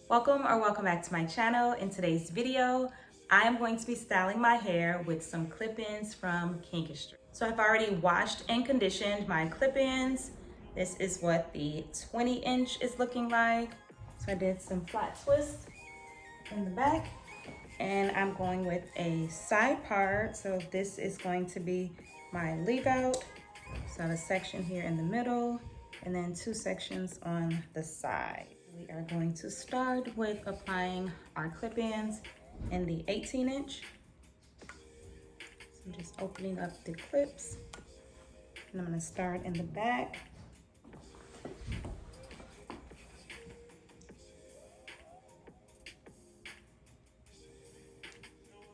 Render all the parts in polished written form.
Welcome back to my channel. In today's video, I am going to be styling my hair with some clip-ins from Kinkistry. So I've already washed and conditioned my clip-ins. This is what the 20-inch is looking like. So I did some flat twists in the back, and I'm going with a side part. So this is going to be my leave out. So I have a section here in the middle and then two sections on the side. We are going to start with applying our clip-ins in the 18-inch. So I'm just opening up the clips, and I'm going to start in the back.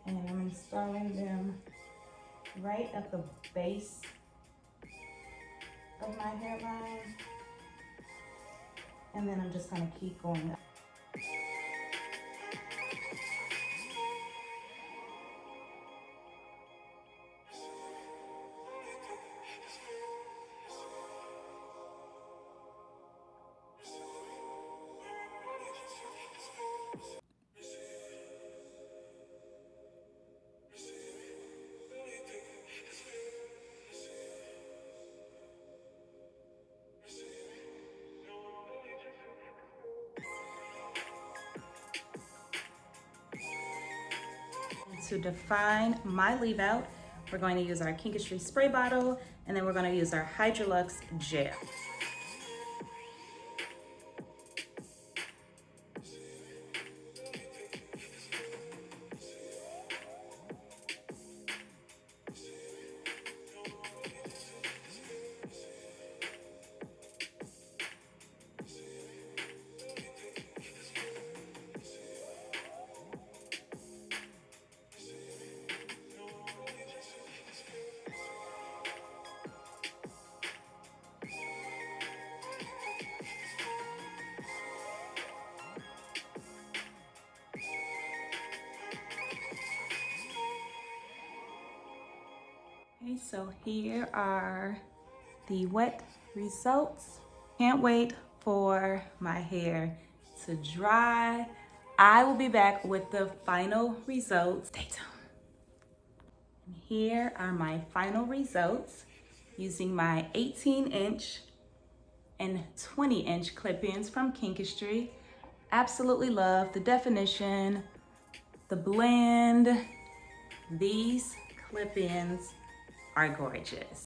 And I'm installing them right at the base of my hairline. And then I'm just gonna keep going up. To define my leave out, we're going to use our Kinkistry spray bottle, and then we're going to use our Hydrolux gel. Okay, so here are the wet results. Can't wait for my hair to dry. I will be back with the final results. Stay tuned. And here are my final results using my 18-inch and 20-inch clip-ins from Kinkistry. Absolutely love the definition, the blend. These clip-ins are gorgeous.